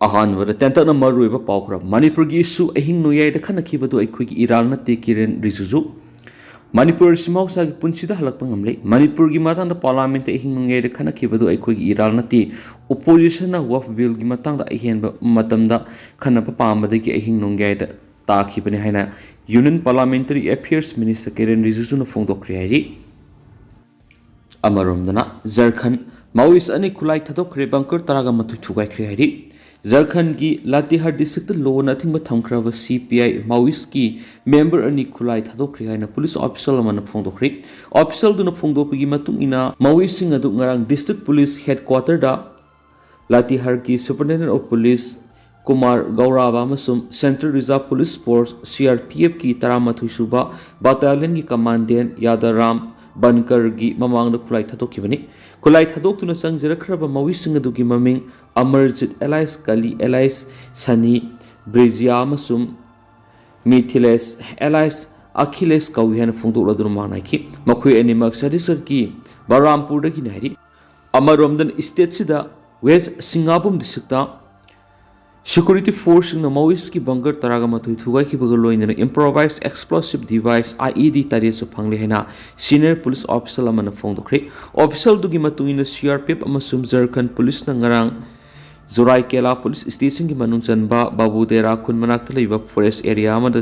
अहानबद तेंतन मरुब पाखर मणिपुर की इशू अहिंग नुयाद खनखीबदु अखोई इराल नते किरेन रिजुजु मणिपुर सिमौसा की पुंसीद हलक्पंगमले मणिपुर की मतंग पार्लियामेंट अहिंग नुयाद खनखीबदु अखोई इराल नते ओपोजिशन वफ बिल की मतंग अहेंब मतमदा खनप पामदगी अहिंग नुयाद ताखीबने हाइना union parliamentary affairs minister Kiren Rijiju न फोंदोक्रे हाइरि अमरोमदना झारखंड माओइस्ट अने खुलाई थदोक्रे बंकर तरागा मथु थुगाइख्रे हाइरि झारखंड की लातेहार डिस्ट्रिक्ट लोन अथिंग थमख्रब CPI माओइस्ट की मेंबर अनी खुलाई थदोक्रे हाइना पुलिस ऑफिसर अमन फोंदोक्रे ऑफिसर दुन फोंदोपगी मतुंग इना माओइस्ट सिंग अदु ngarang डिस्ट्रिक्ट पुलिस हेडक्वार्टर दा लातेहार की सुपरिटेंडेंट ऑफ पुलिस कुमार गौराबा मसुम central reserve police force CRPF की तरामथु सुबा बटालियन की कमांडेंट यादाराम बनकर की ममांग खुलाई थदोखिबनी खुलाई थदोक्तुना संजरख्रब माओइस्ट अदुगी ममिंग अमरजीत एलाइस कली एलाइस सनी ब्रिजिया मसुम मिथिलेस एलाइस अखिलेश कौहेन फोंदोक्लदुना मांगनाइखि मखोय अनिमक छत्तीसगढ़ की बलरामपुर की नाइरि अमरोमदन स्टेट सिदा वेस्ट सिंगाबुम डिस्ट्रिक्ट सिक्योरिटी फोर्स माओइस्ट की बंकर तरागा मथुई थुगाइखिबग लोइनना इम्प्रोवाइज एक्सप्लोसिव डिवाइस IED तरेसु फंगले हैना सीनियर पुलिस ऑफिसर अमन फोंदोक्रे ऑफिसर दुगी मतुंगिना CRPF अमसुम झारखंड पुलिस न ngarang जोराई केला पुलिस स्टेशन की मनुंग चनबा बाबूदेरा खुन मनाक्ता लेबा फॉरेस्ट एरिया अमदा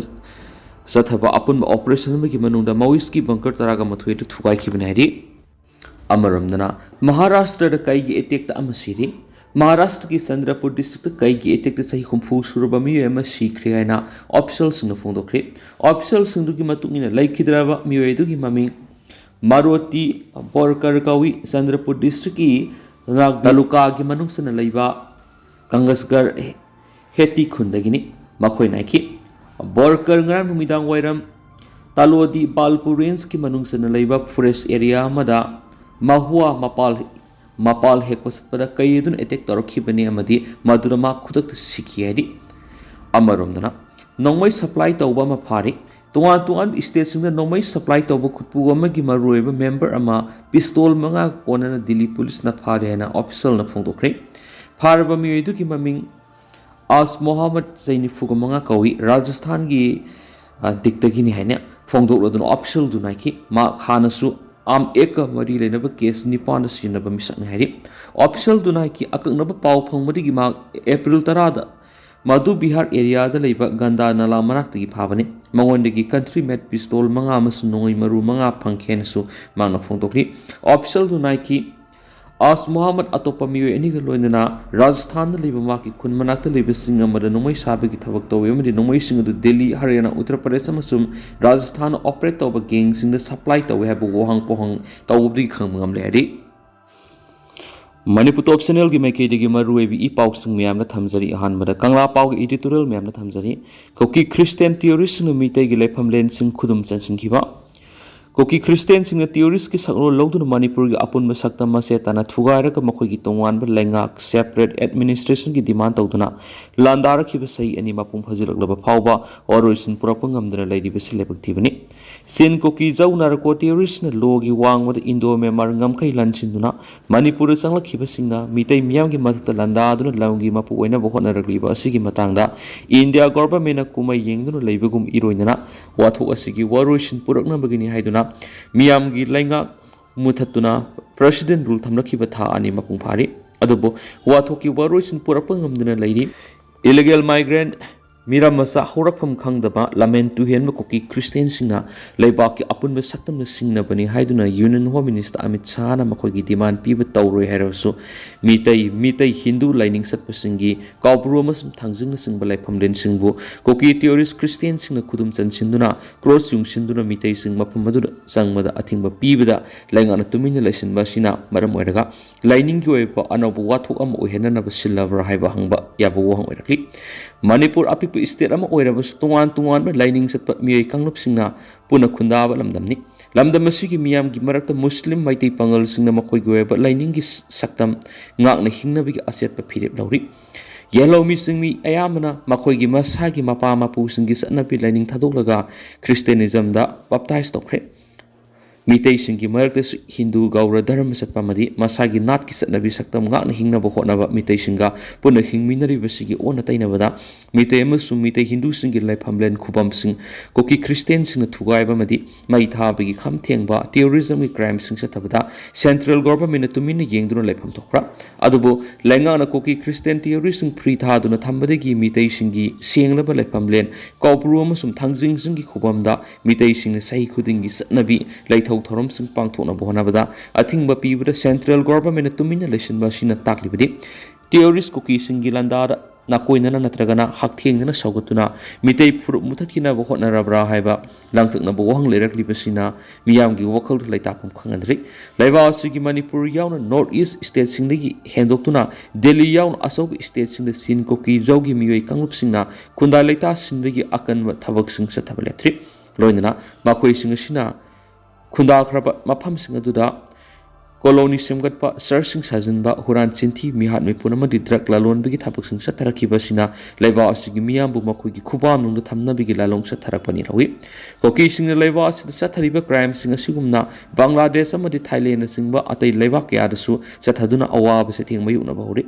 जथबा अपुन ऑपरेशन की मनुंग दा माओइस्ट की बंकर तरागा मथुई थुगाइखिबने हाइरि अमरमदना महाराष्ट्र द कईगी अटैक ता अमसिरि महाराष्ट्र की चंद्रपुर डिस्ट्रिक्ट कई की अटैक सही हुम्फू सुरब मियोय सीख्रे है ऑफिसर फोंदोक्रे ऑफिसर की लेखिद्रब मियोय ममिंग मारुति बोरकर कौई चंद्रपुर डिस्ट्रिक्ट की तालुका की मनुंग लेबा कंगसगर हेती खुंदगिनी मखोय नाइखि Borkar ngarang numidang wairam Talodi Balpur range की मनुंग लेबा फॉरेस्ट एरिया मदा महुआ मपाल हेक्पसपदा कईदुन अटैक तौरखिबने अमदी मदुरमा खुदक सिखि हाइरि अमरोमदना नोंमै सप्लाई तौबा मा फारि तुआन स्टेट सिंग नोंमै सप्लाई तौबा खुदपु अमगी मरुएबा मेंबर अमा पिस्तौल मंगा कोनना दिल्ली पुलिस न फारे हैना ऑफिसर न फोंदोक्रे फारबा मियोइदु की ममिंग आस मोहम्मद जैनिफुग मंगा कौई राजस्थान की दिक्तगिनी हैना फोंदोक्लदुन ऑफिसर दुनाइखि मा खानसु आम एक मरी लेनब केस निपान सिनब मिसक हाइरि ऑफिसर दुना की अकनब पाव फंगमदगी मा अप्रैल 10 मधु बिहार एरिया दा लेबा गंदा नाला मनाक्तगी फाबने मंगोंदगी कंट्री मेड पिस्तौल मंगा मस नोंगै मरु मंगा फंखेनसु मांगना फोंदोक्रि ऑफिसर दुना की आस मोहम्मद अतोपा मियोय अनिग लोइनना राजस्थान लेबा माकी खुन मनाक्ता लेबा सिंग अमदा नोंमै साबगी थबक तौवे अमदि नोंमै सिंग अदु दिल्ली हरियाणा उत्तर प्रदेश अमसुम राजस्थान ऑपरेट तौबा गैंग सिंग सप्लाई तौवे हाबो वहांग पोहंग तौबदि खंगमगम लेरि मणिपुर टॉप चैनल की मैकेदगी मरुएबी ई पाउ सिंग म्यामना थमजरी अहानबदा कंगला पाउ की एडिटोरियल म्यामना थमजरी कुकी क्रिश्चियन टेरिस्ट न मीतै की लेफम लेन सिंग खुदुम चनसिंखिबा कुकी क्रिश्चियन सिंग टेरिस्ट की सकरोल लौदुन मणिपुर की अपुन सक्तम से तना थुगारक मखोई की तोंगान लेंगाक सेपरेट एडमिनिस्ट्रेशन की डिमांड तौदुना लांदारखिब सही अनि मपुम फजिलकलब फावबा ओरिजिन पुरप ngamdana लेदिबसि लेबक्थिबनि सिन कुकी जौ नारको टेरिस्ट न लोगी वांगमद इंडो मेमर ngamkai लानसिन्दुना मणिपुर संगलखिब सिंगना मितै मियाम की मदत लांदादुना लौंगी मपु ओइना बहोनरगलिबा असिगी मतंगदा इंडिया गवर्नमेंट कुमै येंगदुना लेबगुम इरोइना वाथो असिगी ओरिजिन पुरकनबगिनी हाइदुना मियाम की लेंगा मुथतुना प्रेसिडेंट रूल थमलखिब था अनि मपुंग फारि अदुबो वाथोकी वरोइसिन पुरप ngamdana लेरि इलीगल माइग्रेंट मिराम मसा हौरफम खंगदबा लमेन तुहेन कुकी क्रिश्चियन सिंगना लेबाक की अपुन सक्तम सिंगनबनी हाइदुना union home minister Amit Shah न मखोगी डिमांड पीब तौरोय हैरसु मितै हिंदू लाइनिंग सत्पसिंगी काउब्रोमस थांजिंग सिंग लाइफम लेन सिंगबु कुकी टेरिस्ट क्रिश्चियन सिंग खुदुम चनसिंदुना क्रॉस युंगसिंदुना मितै सिंग मफम मदु संगमदा अथिंग पीबदा लेंगाना तुमिन लेसिनबा सिना मरम ओइरगा लाइनिंग की ओइबा अनोब वाथोक अम ओहेननब सिल्लबर हाइबा हंगबा याबो वहंग ओइरकली मणिपुर अपिक स्टेट तोान लाइनिंग चत मियोय कांगलुपसिंगना पुना खुंदाब लमदमनी लमदम की मियाम की मरक्त मुस्लिम मैतै पंगल सिंगना मखोयगी ओइबा लाइनिंग की सक्तम ngakna hingnabigi asetpa phirep lauri yellomi singmi ayamana मखोयगी मसागी मपा मपु सिंगी सत्नपि लाइनिंग थादोक्लगा क्रिश्चियनिज्म दा baptise तौख्रे Meitei singi maraktasu Hindu gaura dharma satpamadi masagi nat ki satnabi saktam ngakna hingnaba hotnaba Meitei singa puna hingminaribasigi ona tainabada Meitei amasung Meitei Hindu singi laifhamlen khubam sing Kuki Christian singna thugaiba madi mai thabagi khamthengba terrorism ki crime sing satabada central government tumina yengduna laifham thokra adubo laingana Kuki Christian terrorism free thaduna thambadagi Meitei singi senglaba laifhamlen kaupru amasung thangjing singi khubamda Meitei singna sahi khudingi satnabi laithau thorom sing pangthokna bohnabada athingba pibada central government tumina lesinba sina taklibadi terrorist Kuki singi landada nakoinana natragana hakthengna saugatuna Meitei furup muthatkina bohotna rabra haiba langthakna bohang leiraklibasina miyamgi wakal laitapam khangandri laiba asigi Manipur yauna north east state singdagi hendoktuna Delhi yauna asog state singda sin Kuki jaugi miyoi kanglup singna khundai leita sinbagi akanba thabak sing sathabalepthri loinana makoi sing asina khunda khraba mafam sing aduda koloni semgatpa searching sajanba huran chinthi mihat mipuna di drug lalon bigi thapak sing satharakhiba sina laiba asigi miyambu makhoigi khubam nungda thamnabigi lalong satharakpani rawi Kuki singna laiba asida sathariba crime sing ashigumna Bangladesh amadi Thailand singba atai laiba kayadasu sathaduna awaba se thengmayuna bahuri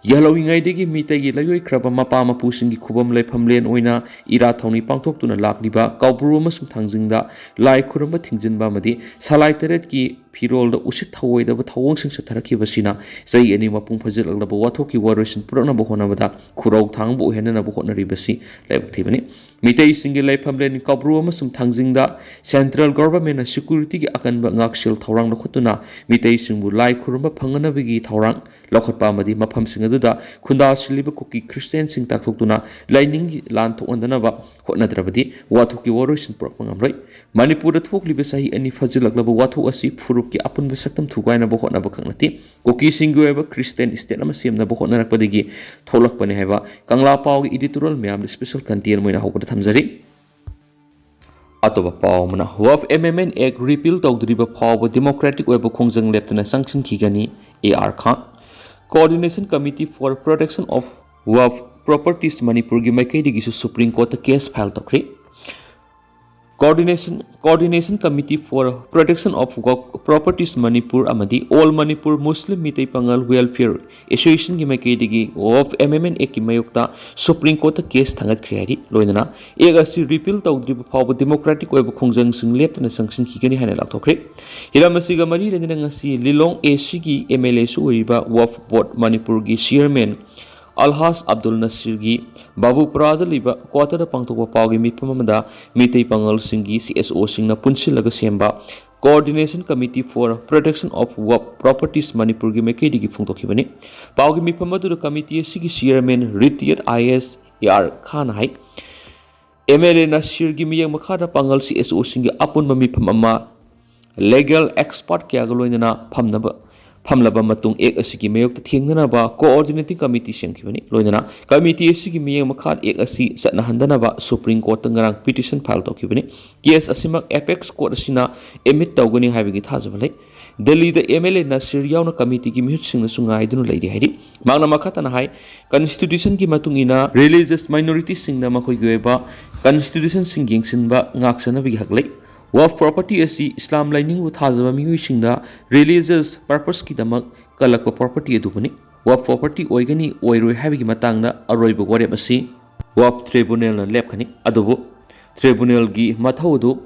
Yalowingaidagi Meitei layoi kraba mapa mapusingi khubam laifhamlen oina ira thawni pangthoktuna lakliba kaupru amasung thangjingda lai khuramba thingjinba amadi salai teret ki firolda usit thawoidaba thawong sing satharakibasina sei ani mapung phajilaglaba wathoki warration puraknaba honabada khurau thangbu henana bu honaribasi laibak thibani Meitei singi laifhamlen kaupru amasung thangjingda central government security ki akanba ngaksil thawrang khutuna Meitei singbu lai khuramba phanganabigi thawrang lokhatpa amadi mafam sing aduda khunda siliba Kuki Christian sing takthokduna laining lan thokndanaba hotnadrabadi wathoki warration purakpa ngamroi Manipur da thokliba sahi ani fajilaglaba wathok asi furup ki apunba saktam thugainaba hotnaba khangnati Kuki singu eba Christian state ama semnaba hotnarakpadagi tholakpani haiba kangla pau editorial myam special content moina hokda thamjari Atoba pau mana Waf MMN Act repeal tawdriba pau democratic weba khongjang leptana sanction khigani AR Khan Coordination Committee for Protection of Waf Properties Manipur gi Meitei gi Supreme Court case file tokri Coordination Committee for Protection of Properties Manipur amadi All Manipur Muslim Meitei Pangal Welfare Association gi Meitei gi of MMN Act ki mayokta Supreme Court case thangat khriari loinana egasi repeal tawdriba phaw democratic weba khongjang sing leptana sanction khigani hana lakthokre hiramasiga mari lenina ngasi Lilong AC gi MLA su oiba Waf Board Manipur gi chairman Alhas Abdul Nasir gi Babu Prada liba quarter pangthokpa pawgi mipamamada Meitei Pangal singi CSO singna punsilaga semba Coordination Committee for Protection of Properties Manipur gi Meitei gi phungtokhibani pawgi mipamadu committee sigi chairman retired IS AR Khan hai MLA Nasir gi miyang makhada Pangal CSO singi apunba mipamama legal expert kya galoinana phamlaba matung ek asigi mayok thengnanaba coordinating committee semkhibani loinana committee asigi miyang makhat ek asi satna handanaba Supreme Court ngarang petition file tokibani case asimak apex court asina emit tawgani haibagi thajabalai Delhi the MLA Nasir yauna committee gi mihut singna sungai dunu leidi haidi magna makhatana hai constitution gi matungina religious minority singna makhoi goeba constitution sing yengsinba ngaksana bi haklai Waf property asi Islam lining with Hazaba Singda religious purpose ki damak kalakwa property adubani Waf property oigani oiroi havigi matangna aroiba warep asi Waf tribunal na lepkani adubu tribunal gi mathaudu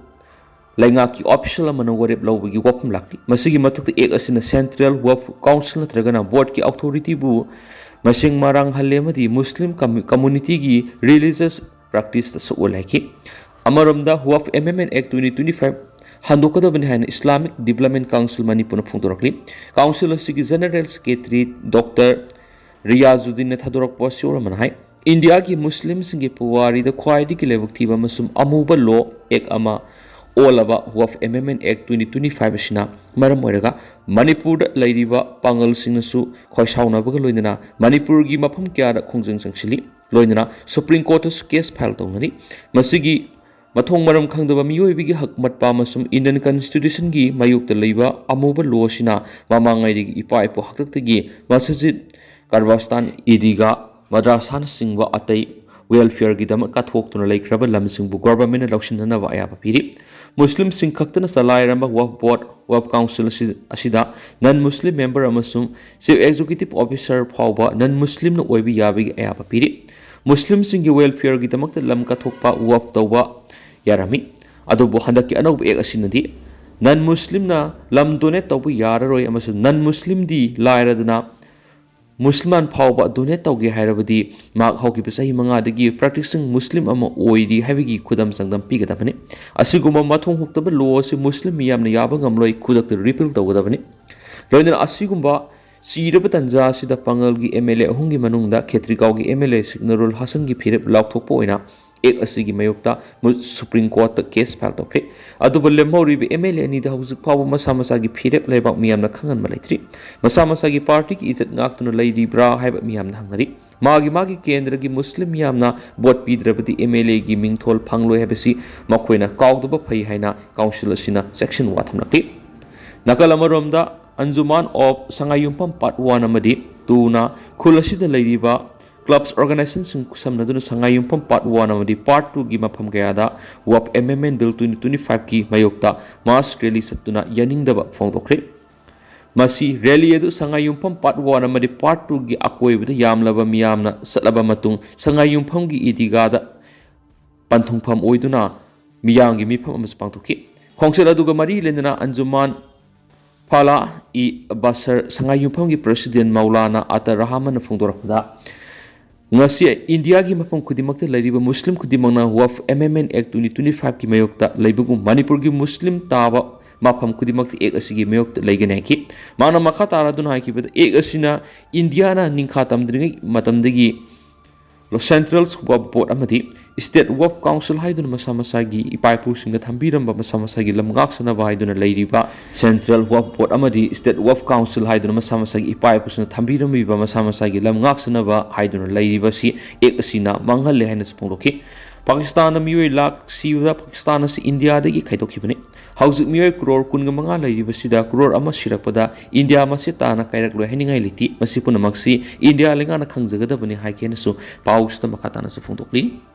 lainga ki official amana warep lawbagi wafum lakli masigi mathukta ek asina central Waf council na tragana board ki authority bu masing marang halemadi Muslim community gi religious practice ta solaki Amaramda Waf MMN Act 2025 handokadabani haina Islamic Development Council Manipur phungdorakli council asigi general secretary Dr Riyazuddin ne thadorak posura manhai India ki Muslim singi puwari da khwaidi ki lebuk thiba masum amuba law ek ama olaba Waf MMN Act 2025 sina maram oiraga Manipur da lairiba pangal singnasu khwaishauna baga loinana Manipur gi mafam kya da khongjang sangsili loinana Supreme Court case file tongani masigi Mathong maram khangdaba miyoibigi hakmat pamasum Indian Constitution gi mayukta leiba amuba law sina mamangai ipa ipo haktaktagi masjid Karbastan idiga madrasan singba atai welfare-gidama kathokhtuna leikraba lamsingbu government lawsinhanaba ayaba piri Muslim singkhaktana salairamba waqf board waqf council asida non Muslim member amasung chief executive officer phawba non Muslim na oibi yabi ayaba piri Muslim singi welfare-gidamakta lam kathokpa waqf tawba yarami adubu handaki anawb ek asinadi non Muslim na lam donate tawbu yararoi amasung non Muslim di lairadana Musliman phawba donate tawge hairabadi mak hawki sahi mangadagi practicing Muslim ama oidi habigi khudam sangdam pigadabani asiguma mathong huktaba law si Muslim miyamna yaba ngamloi khudak repeal tawgadabani loina asigumba siraba tanja sida pangalgi MLA ahungi manungda Khetrikawgi MLA Signarul Hasan gi phirep lawthokpo oina ek asigi mayokta Supreme Court ta case file tawkre aduba lemhori bi MLA ani da hawzik phawba masa masa gi phirep leibak miyamna khangan malaitri masa masa gi party ki izat ngaktuna leidi bra haiba miyamna hangari magi kendra gi Muslim miyamna vote pidrabadi MLA gi mingthol phangloi habasi makoina kawdaba phai haina council asina section 1 thamnakti nakalamoromda Anjuman of Sangayumpam Part 1 amadi 2 na khulasida leiriba clubs organization samnaduna Sangayumpam Part 1 amadi Part 2 gi mafam gayada WAP Amendment Bill 2025 ki mayokta mass rally satuna yaningdaba phongdokre masi rally edu Sangayumpam Part 1 amadi Part 2 gi akoibada yamlaba miyamna satlaba matung Sangayumpam gi idigada panthungpham oiduna miyangi mifam amas pangtokki khongsel aduga mari lendana Anjuman Pala i Basar Sangayumpam gi President Maulana Atar Rahman phongdorakda ngasi India gi mafam khudimakta leiriba Muslim khudimangna WAF Amendment Act 2025 ki mayokta leibugum Manipur gi Muslim taba mafam khudimakta ek asigi mayokta leigane ki mana makha taraduna haikibada ek asina India na ningkha tamdringai matamdagi Lo Central WAF Board amadi State WAF Council haiduna masa masagi ipaipu singna thambiramba masa masagi lamgak sanaba haiduna leiriba Central WAF Board amadi State WAF Council haiduna masa masagi ipaipu singna thambiramba masa masagi lamgak sanaba haiduna leiriba si ek asina manghalle haina spongloki Pakistan miyoi lak siuda Pakistan si India dagi khaidokibani hauzik miyoi crore kunga manga leiriba sida crore ama sirakpada India masi tana kairak loi haningai liti masi punamaksi India lengana khangjagadabani haikena su pausta makatana sa phongdokli